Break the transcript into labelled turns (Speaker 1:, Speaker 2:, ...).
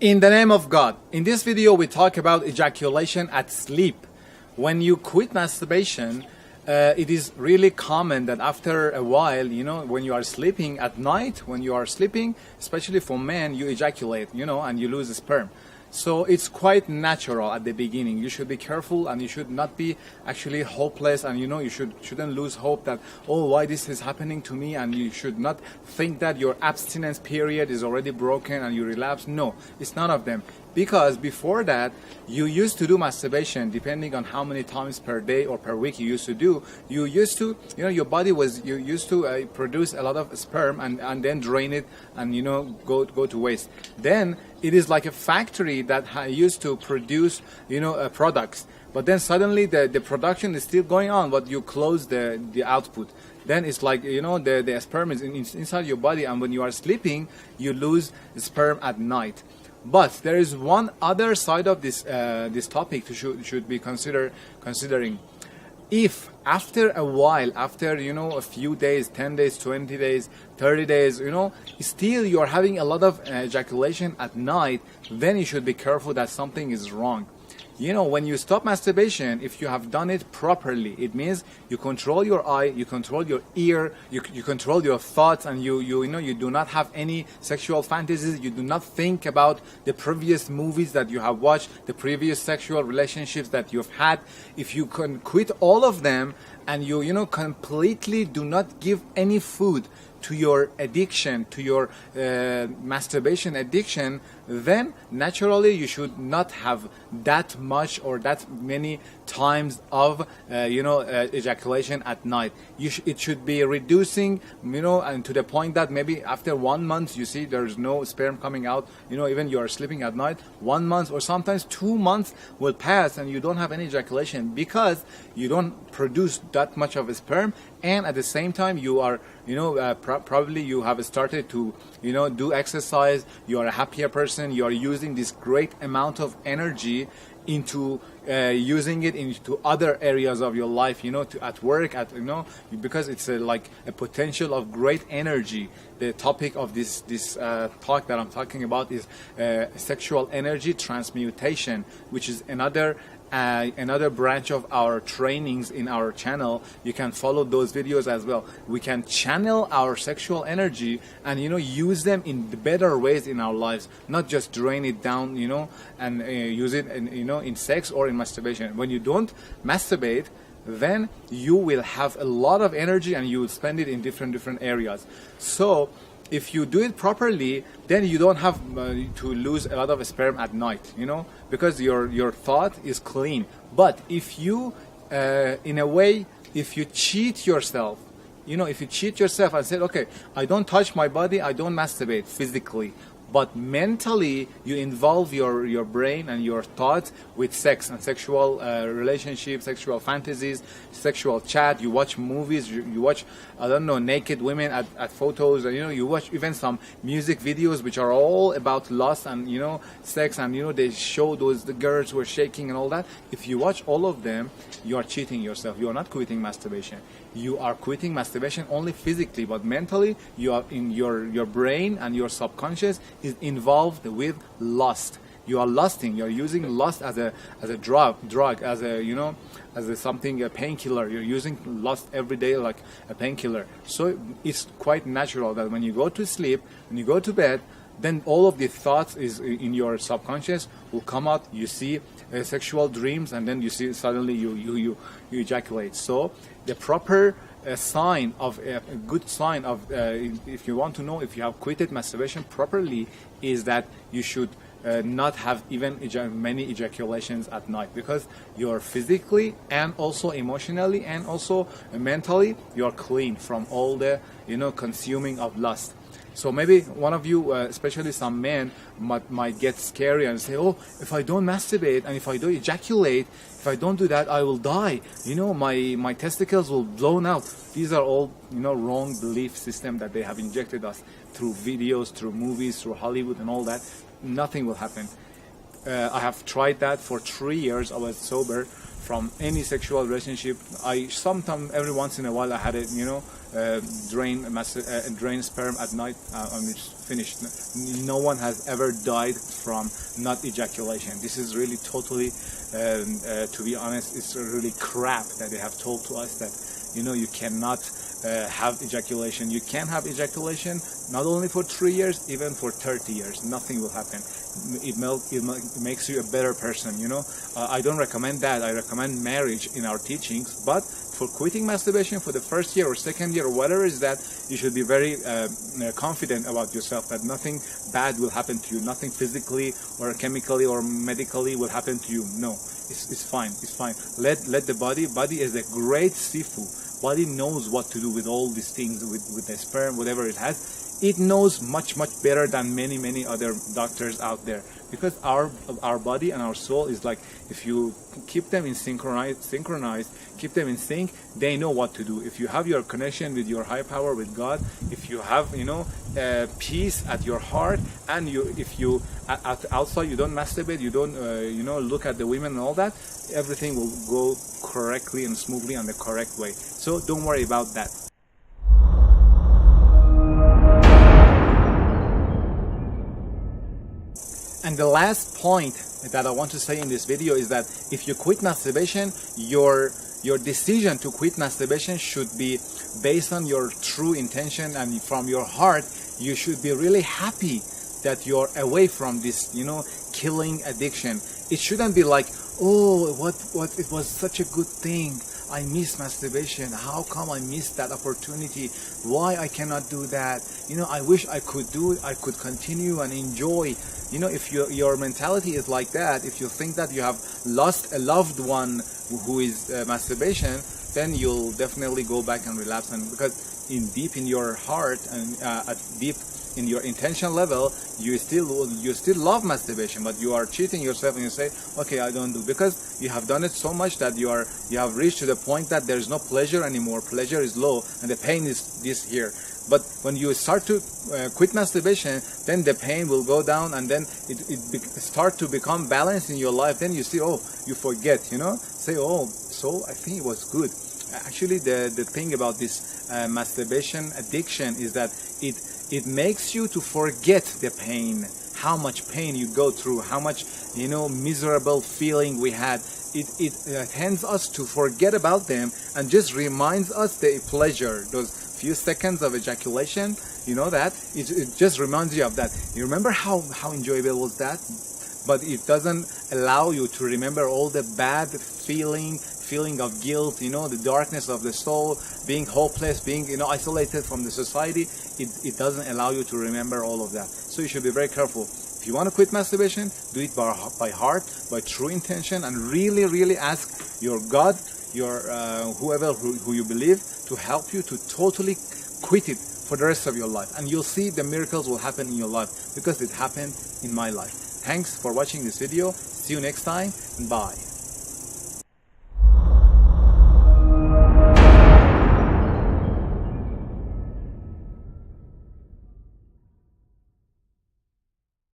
Speaker 1: In the name of God, in this video we talk about ejaculation at sleep. When you quit masturbation, it is really common that after a while, when you are sleeping at night, when you are sleeping, especially for men, you ejaculate, and you lose sperm. So it's quite natural at the beginning. You should be careful and you should not be actually hopeless, and you shouldn't lose hope that, oh, why this is happening to me, and you should not think that your abstinence period is already broken and you relapse. No, it's none of them. Because before that, you used to do masturbation, depending on how many times per day or per week you used to do. You used to, your body you used to produce a lot of sperm and then drain it and, go to waste. Then it is like a factory that used to produce, products. But then suddenly the production is still going on, but you close the output. Then it's like, the sperm is inside your body, and when you are sleeping, you lose sperm at night. But there is one other side of this topic should be considering. If after a while, after a few days, 10 days, 20 days, 30 days, still you're having a lot of ejaculation at night, then you should be careful that something is wrong. When you stop masturbation, if you have done it properly, it means you control your eye, you control your ear, you control your thoughts, and you do not have any sexual fantasies. You do not think about the previous movies that you have watched, the previous sexual relationships that you've had. If you can quit all of them and you completely do not give any food to your addiction, to your masturbation addiction, then naturally you should not have that much or that many times of ejaculation at night. It should be reducing, and to the point that maybe after 1 month you see there's no sperm coming out, even you are sleeping at night, 1 month or sometimes 2 months will pass and you don't have any ejaculation because you don't produce that much of sperm, and at the same time you are probably you have started to do exercise, you are a happier person, you are using this great amount of energy into using it into other areas of your life, at work, because it's like a potential of great energy. The topic of this talk that I'm talking about is sexual energy transmutation, which is another branch of our trainings in our channel. You can follow those videos as well. We can channel our sexual energy and use them in better ways in our lives, not just drain it down, and use it in sex or in masturbation. When you don't masturbate, then you will have a lot of energy and you will spend it in different areas. So if you do it properly, then you don't have to lose a lot of sperm at night, because your thought is clean. But if you, in a way, if you cheat yourself, if you cheat yourself and say, okay, I don't touch my body, I don't masturbate physically, but mentally you involve your brain and your thoughts with sex and sexual relationships, sexual fantasies, sexual chat. You watch movies, you watch, I don't know, naked women at photos, and you watch even some music videos which are all about lust and sex, and they show the girls who are shaking and all that. If you watch all of them, you are cheating yourself. You are not quitting masturbation. You are quitting masturbation only physically, but mentally you are in your brain and your subconscious is involved with lust. You are lusting. You are using lust as a drug, as a painkiller. You're using lust every day like a painkiller. So it's quite natural that when you go to sleep, when you go to bed, then all of the thoughts is in your subconscious will come out. You see sexual dreams, and then you see suddenly you ejaculate. So the proper sign of a good sign of if you want to know if you have quitted masturbation properly is that you should not have even many ejaculations at night, because you're physically and also emotionally and also mentally you're clean from all the consuming of lust. So maybe one of you, especially some men, might get scary and say, oh, if I don't masturbate and if I don't ejaculate, if I don't do that, I will die. My testicles will blown out. These are all, wrong belief system that they have injected us through videos, through movies, through Hollywood and all that. Nothing will happen. I have tried that for 3 years. I was sober from any sexual relationship. I sometimes, every once in a while, I had it, drain sperm at night. And it's finished. No one has ever died from not ejaculation. This is really totally, to be honest, it's really crap that they have told to us that you cannot have ejaculation. You can have ejaculation not only for 3 years, even for 30 years. Nothing will happen. It makes you a better person. I don't recommend that. I recommend marriage in our teachings, but for quitting masturbation for the first year or second year or whatever is that, you should be very confident about yourself that nothing bad will happen to you. Nothing physically or chemically or medically will happen to you. No, it's fine. It's fine. Let the body is a great sifu. Body knows what to do with all these things, with the sperm, whatever it has. It knows much better than many other doctors out there, because our body and our soul is like, if you keep them in synchronized, keep them in sync, they know what to do. If you have your connection with your high power, with God, if you have peace at your heart, and if you outside you don't masturbate, you don't look at the women and all that, everything will go correctly and smoothly on the correct way. So don't worry about that. And the last point that I want to say in this video is that if you quit masturbation, your decision to quit masturbation should be based on your true intention and from your heart. You should be really happy that you're away from this, killing addiction. It shouldn't be like, oh, what it was such a good thing. I miss masturbation. How come I missed that opportunity? Why I cannot do that? I wish I could do it. I could continue and enjoy. If your mentality is like that, if you think that you have lost a loved one who is masturbation, then you'll definitely go back and relapse. And because deep in your heart and deep in your intention level, you still love masturbation, but you are cheating yourself and you say, okay, I don't do, because you have done it so much that you have reached to the point that there is no pleasure anymore. Pleasure is low and the pain is this here. But when you start to quit masturbation, then the pain will go down, and then it start to become balanced in your life. Then you see, oh, you forget, say, oh, so I think it was good. Actually, the thing about this masturbation addiction is that it makes you to forget the pain, how much pain you go through, how much miserable feeling we had. It tends us to forget about them and just reminds us the pleasure, those few seconds of ejaculation, that it just reminds you of that. You remember how enjoyable was that? But it doesn't allow you to remember all the bad feeling of guilt, the darkness of the soul, being hopeless, being isolated from the society. It doesn't allow you to remember all of that. So you should be very careful. If you want to quit masturbation, do it by heart, by true intention, and really ask your God, your whoever who you believe, to help you to totally quit it for the rest of your life. And you'll see the miracles will happen in your life, because it happened in my life. Thanks for watching this video. See you next time, and bye.